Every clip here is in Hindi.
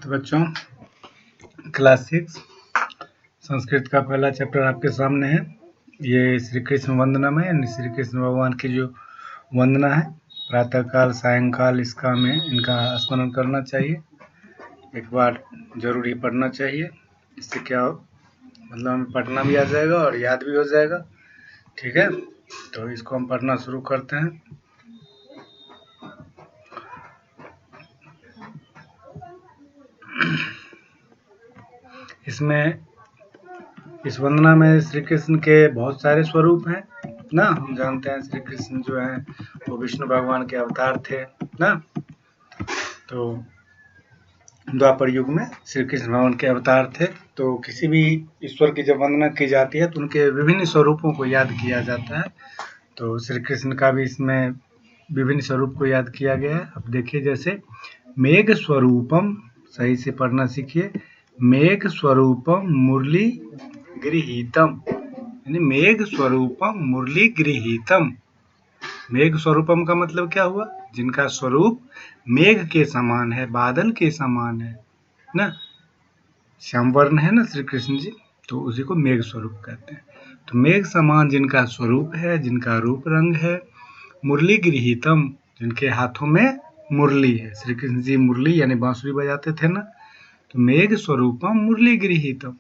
तो बच्चों क्लास 6 संस्कृत का पहला चैप्टर आपके सामने है। ये श्री कृष्ण वंदनम है, यानी श्री कृष्ण भगवान की जो वंदना है प्रातःकाल सायंकाल इसका हमें इनका स्मरण करना चाहिए, एक बार जरूर ही पढ़ना चाहिए। इससे क्या हो मतलब हमें पढ़ना भी आ जाएगा और याद भी हो जाएगा। ठीक है, तो इसको हम पढ़ना शुरू करते हैं। इसमें इस वंदना में श्री कृष्ण के बहुत सारे स्वरूप हैं ना। हम जानते हैं श्री कृष्ण जो है वो विष्णु भगवान के अवतार थे ना। तो द्वापर युग में श्री कृष्ण भगवान के अवतार थे। तो किसी भी ईश्वर की जब वंदना की जाती है तो उनके विभिन्न स्वरूपों को याद किया जाता है। तो श्री कृष्ण का भी इसमें विभिन्न स्वरूप को याद किया गया है। अब देखिए, जैसे मेघ स्वरूपम, सही से पढ़ना सीखिए। मेघ स्वरूपम मुरली गृहीतम, यानी मेघ स्वरूपम मुरली गृहीतम। मेघ स्वरूपम का मतलब क्या हुआ? जिनका स्वरूप मेघ के समान है, बादल के समान है ना। श्याम वर्ण है ना श्री कृष्ण जी, तो उसी को मेघ स्वरूप कहते हैं। तो मेघ समान जिनका स्वरूप है, जिनका रूप रंग है। मुरली गृहीतम, जिनके हाथों में मुरली है। श्री कृष्ण जी मुरली यानी बांसुरी बजाते थे ना। तो मेघ स्वरूपम मुरली गृहीतम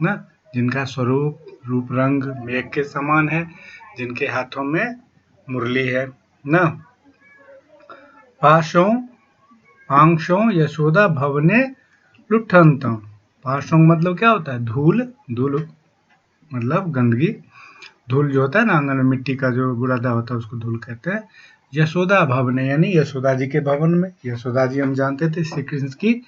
ना, जिनका स्वरूप रूप रंग मेघ के समान है, जिनके हाथों में मुरली है ना। पांशों यशोदा भवने लुठंतम। पांशों मतलब क्या होता है? धूल। धूल मतलब गंदगी, धूल जो होता है ना आंगन में, मिट्टी का जो बुरादा होता है उसको धूल कहते हैं। यशोदा भवने यानी यशोदा जी के भवन में। यशोदा जी हम जानते थे श्री कृष्ण की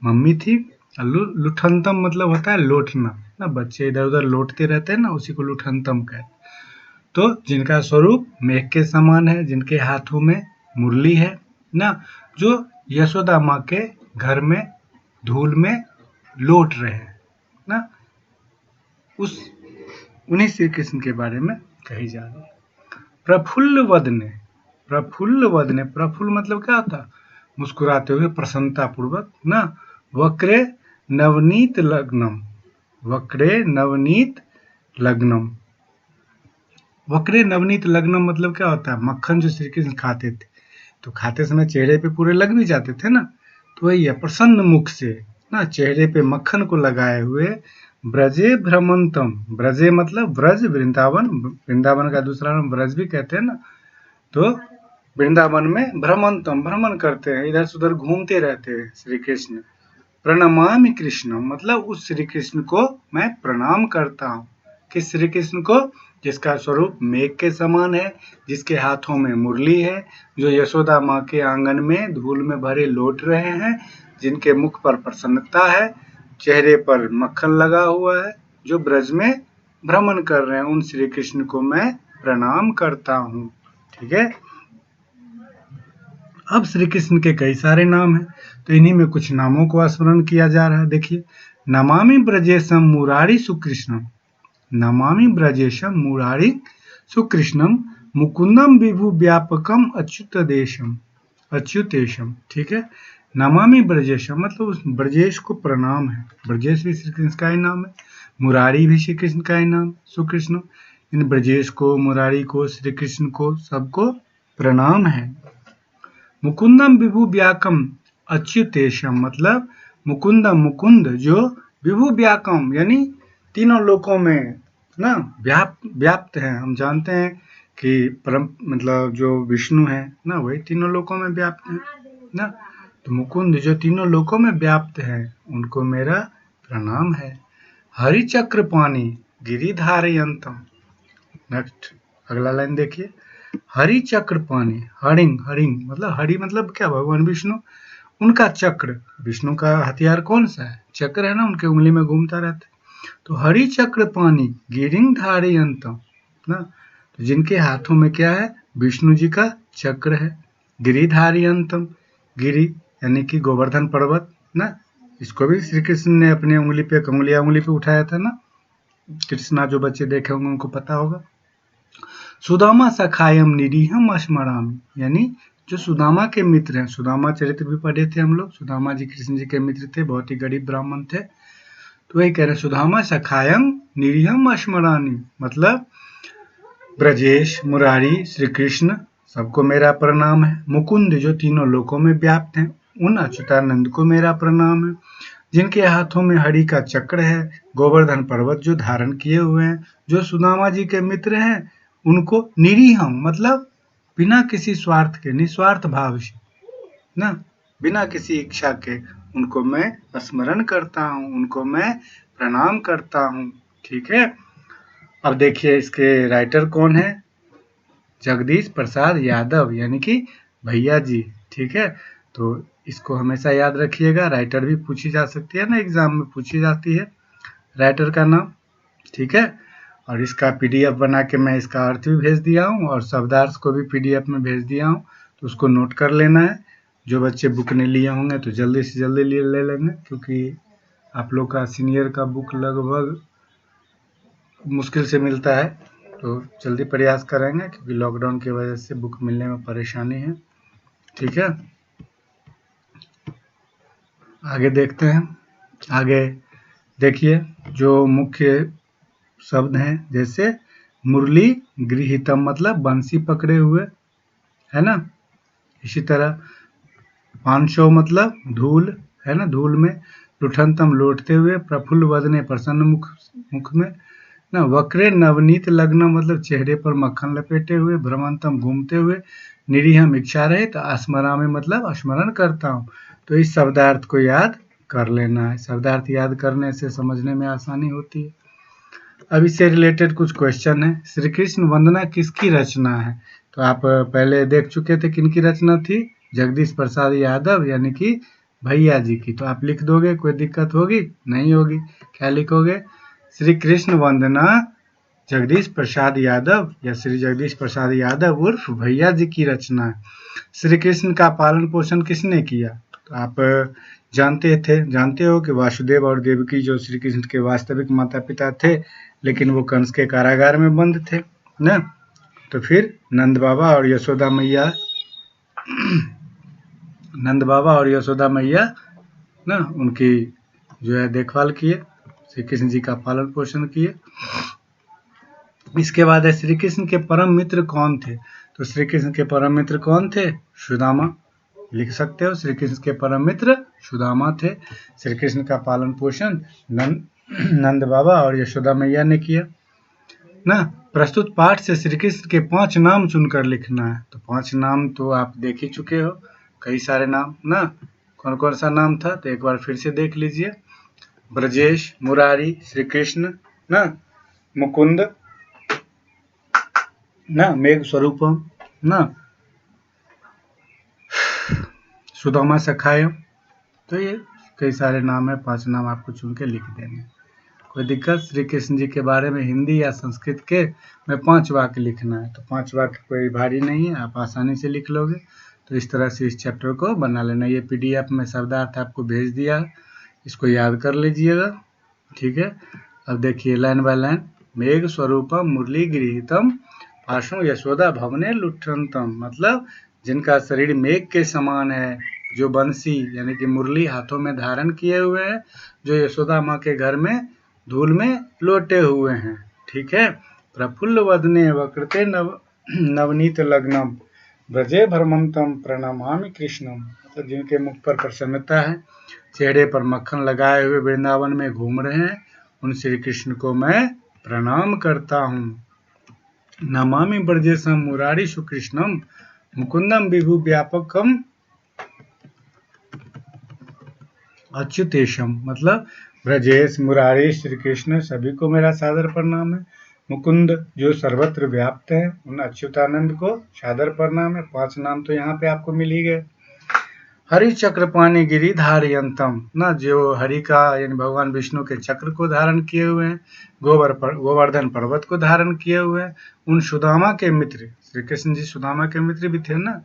मम्मी थी। लुठंतम मतलब होता है लौटना ना, बच्चे इधर उधर लौटते रहते हैं ना, उसी को लुठंतम कहते हैं। तो जिनका स्वरूप मेघ के समान है, जिनके हाथों में मुरली है ना, जो यशोदा माँ के घर में धूल में लौट रहे हैं ना, उन्हीं श्री कृष्ण के बारे में कही जा रही है। प्रफुल्ल वदने, प्रफुल्ल वदने, प्रफुल्ल मतलब क्या होता है? मुस्कुराते हुए, प्रसन्नता पूर्वक ना। वक्रे नवनीत लग्नम, वक्रे नवनीत लग्नम। वक्रे नवनीत लग्नम मतलब क्या होता है? मक्खन जो श्री कृष्ण खाते थे, तो खाते समय चेहरे पे पूरे लग भी जाते थे ना, तो वही है प्रसन्न मुख से ना, चेहरे पे मक्खन को लगाए हुए। ब्रजे भ्रमंतम, ब्रजे मतलब ब्रज, वृंदावन, वृंदावन का दूसरा नाम ब्रज भी कहते हैं ना। तो वृंदावन में भ्रमंतम, भ्रमण करते हैं, इधर से उधर घूमते रहते हैं श्री कृष्ण। प्रणमामि कृष्ण मतलब उस श्री कृष्ण को मैं प्रणाम करता हूँ। किस श्री कृष्ण को? जिसका स्वरूप मेघ के समान है, जिसके हाथों में मुरली है, जो यशोदा माँ के आंगन में धूल में भरे लौट रहे हैं, जिनके मुख पर प्रसन्नता है, चेहरे पर मक्खन लगा हुआ है, जो ब्रज में भ्रमण कर रहे हैं, उन श्री कृष्ण को मैं प्रणाम करता हूँ। ठीक है। अब श्री कृष्ण के कई सारे नाम हैं, तो इन्हीं में कुछ नामों को स्मरण किया जा रहा है। देखिए, नमामि ब्रजेशम मुरारी सुकृष्णम, नमामि ब्रजेशम मुरारी सुकृष्णम मुकुंदम विभु व्यापकम अच्युतदेशम, अच्युतेशम। ठीक है, नमामि ब्रजेशम मतलब उस ब्रजेश को प्रणाम है। ब्रजेश भी श्री कृष्ण का ही नाम है, मुरारी भी श्री कृष्ण का ही नाम, सुकृष्ण। इन ब्रजेश को, मुरारी को, श्री कृष्ण को, सबको प्रणाम है। मुकुंदम विभु व्याकम अच्युतेशम मतलब मुकुंदम मुकुंद जो विभु व्याकम यानी तीनों लोकों में ना व्याप्त है। हम जानते हैं कि परम मतलब जो विष्णु है ना, वही तीनों लोकों में व्याप्त है ना। तो मुकुंद जो तीनों लोकों में व्याप्त है, उनको मेरा प्रणाम है। हरि चक्र पानी गिरिधारयंतम। नेक्स्ट अगला लाइन देखिए, हरि चक्र पानी, हरिंग, हरिंग मतलब हरि मतलब क्या? भगवान विष्णु। उनका चक्र, विष्णु का हथियार कौन सा है? चक्र है ना, उनके उंगली में घूमता रहता है। तो हरि चक्र पानी गिरिंग धारयंतम ना, तो जिनके हाथों में क्या है? विष्णु जी का चक्र है। गिरिधारयंतम, गिरि यानी कि गोवर्धन पर्वत ना, इसको भी श्री कृष्ण ने अपने उंगली पे उठाया था ना। कृष्णा जो बच्चे देखे होंगे उनको पता होगा। सुदामा सखायम निरीहम स्मरामि, यानी जो सुदामा के मित्र हैं, सुदामा चरित्र भी पढ़े थे हम लोग, सुदामा जी कृष्ण जी के मित्र थे, बहुत ही गरीब ब्राह्मण थे। तो वही कह रहे सुदामा सखायम निरीहम अस्मरानी, मतलब ब्रजेश, मुरारी, श्री कृष्ण सबको मेरा प्रणाम है। मुकुंद जो तीनों लोकों में व्याप्त हैं, उन अच्युतानंद को मेरा प्रणाम है। जिनके हाथों में हरि का चक्र है, गोवर्धन पर्वत जो धारण किए हुए हैं, जो सुदामा जी के मित्र हैं, उनको निरीहम मतलब बिना किसी स्वार्थ के, निस्वार्थ भाव से ना, बिना किसी इच्छा के उनको मैं स्मरण करता हूँ, उनको मैं प्रणाम करता हूँ। ठीक है। अब देखिए इसके राइटर कौन है, जगदीश प्रसाद यादव, यानी कि भैया जी। ठीक है, तो इसको हमेशा याद रखिएगा, राइटर भी पूछी जा सकती है ना, एग्जाम में पूछी जाती है राइटर का नाम। ठीक है, और इसका पीडीएफ बना के मैं इसका अर्थ भी भेज दिया हूँ और शब्दार्थ को भी पीडीएफ में भेज दिया हूँ, तो उसको नोट कर लेना है। जो बच्चे बुक नहीं लिए होंगे तो जल्दी से जल्दी ले लेंगे, क्योंकि आप लोग का सीनियर का बुक लगभग मुश्किल से मिलता है, तो जल्दी प्रयास करेंगे, क्योंकि लॉकडाउन की वजह से बुक मिलने में परेशानी है। ठीक है, आगे देखते हैं। आगे देखिए जो मुख्य शब्द हैं, जैसे मुरली गृहीतम मतलब बंसी पकड़े हुए, है ना। इसी तरह 500 मतलब धूल, है ना, धूल में। लुठनतम लौटते हुए, प्रफुल्ल वदने प्रसन्न मुख में ना। वक्रे नवनीत लग्न मतलब चेहरे पर मक्खन लपेटे हुए। भ्रमंतम घूमते हुए। निरीहम इच्छा रहे तो स्मरा में मतलब स्मरण करता हूँ। तो इस शब्दार्थ को याद कर लेना है, शब्दार्थ याद करने से समझने में आसानी होती है। अब इससे रिलेटेड कुछ क्वेश्चन है। श्री कृष्ण वंदना किसकी रचना है? तो आप पहले देख चुके थे किनकी रचना थी, जगदीश प्रसाद यादव यानी कि भैया जी की। तो आप लिख दोगे, कोई दिक्कत होगी नहीं होगी। क्या लिखोगे, श्री कृष्ण वंदना जगदीश प्रसाद यादव या श्री जगदीश प्रसाद यादव उर्फ भैया जी की रचना है। श्री कृष्ण का पालन पोषण किसने किया? तो आप जानते हो कि वासुदेव और देवकी जो श्री कृष्ण के वास्तविक माता पिता थे, लेकिन वो कंस के कारागार में बंद थे ना। तो फिर नंद बाबा और यशोदा मैया ना उनकी जो है देखभाल किए, श्री कृष्ण जी का पालन पोषण किए। इसके बाद है श्री कृष्ण के परम मित्र कौन थे? तो श्री कृष्ण के परम मित्र कौन थे? सुदामा। लिख सकते हो, श्री कृष्ण के परम मित्र सुदामा थे। श्री कृष्ण का पालन पोषण नंद बाबा और यशोदा मैया ने किया ना। प्रस्तुत पाठ से श्री कृष्ण के 5 नाम चुनकर लिखना है। तो 5 नाम तो आप देख ही चुके हो, कई सारे नाम ना। कौन कौन सा नाम था तो एक बार फिर से देख लीजिए। ब्रजेश, मुरारी, श्री कृष्ण ना, मुकुंद ना, मेघ स्वरूपम ना, सुदामा सखाय। तो ये कई सारे नाम है, 5 नाम आपको चुन के लिख देंगे। कोई दिक्कत? श्री कृष्ण जी के बारे में हिंदी या संस्कृत के में 5 वाक्य लिखना है। तो 5 वाक्य कोई भारी नहीं है, आप आसानी से लिख लोगे। तो इस तरह से इस चैप्टर को बना लेना। ये पीडीएफ में शब्दार्थ आपको भेज दिया, इसको याद कर लीजिएगा। ठीक है, अब देखिए लाइन बाय लाइन। मेघ स्वरूपम मुरली गृहीतम पाशो यशोदा भवने लुठनतम मतलब जिनका शरीर मेघ के समान है, जो बंसी यानी कि मुरली हाथों में धारण किए हुए हैं, जो यशोदा माँ के घर में धूल में लोटे हुए हैं। ठीक है, प्रफुल्ल वदने वक्रते नवनीत लग्नम ब्रजे भ्रमंतम प्रणमामि कृष्णम मतलब जिनके मुख पर प्रसन्नता है, चेहरे पर मक्खन लगाए हुए वृंदावन में घूम रहे हैं, उन श्री कृष्ण को मैं प्रणाम करता हूँ। नमामि ब्रजेशम मुरारी सुकृष्णम मुकुंदम विभु व्यापकम अच्युतेशम मतलब ब्रजेश, मुरारी, श्री कृष्ण सभी को मेरा सादर प्रणाम है। मुकुंद जो सर्वत्र व्याप्त है, उन अच्युतानंद को सादर प्रणाम है। 5 नाम तो यहाँ पे आपको मिल ही गए। हरि चक्र पाणी गिरी धारियंतम ना, जो हरि का यानी भगवान विष्णु के चक्र को धारण किए हुए हैं, गोवर्धन पर्वत को धारण किए हुए हैं, उन सुदामा के मित्र, श्री कृष्ण जी सुदामा के मित्र भी थे ना,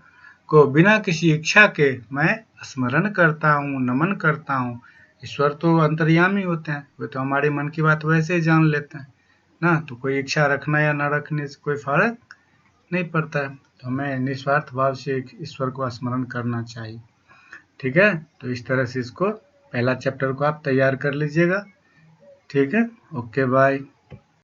को बिना किसी इच्छा के मैं स्मरण करता हूँ, नमन करता हूँ। ईश्वर तो अंतर्यामी होते हैं, वे तो हमारे मन की बात वैसे ही जान लेते हैं ना। तो कोई इच्छा रखना या न रखने से कोई फर्क नहीं पड़ता है। तो हमें निस्वार्थ भाव से ईश्वर को स्मरण करना चाहिए। ठीक है, तो इस तरह से इसको पहला चैप्टर को आप तैयार कर लीजिएगा। ठीक है, ओके बाय।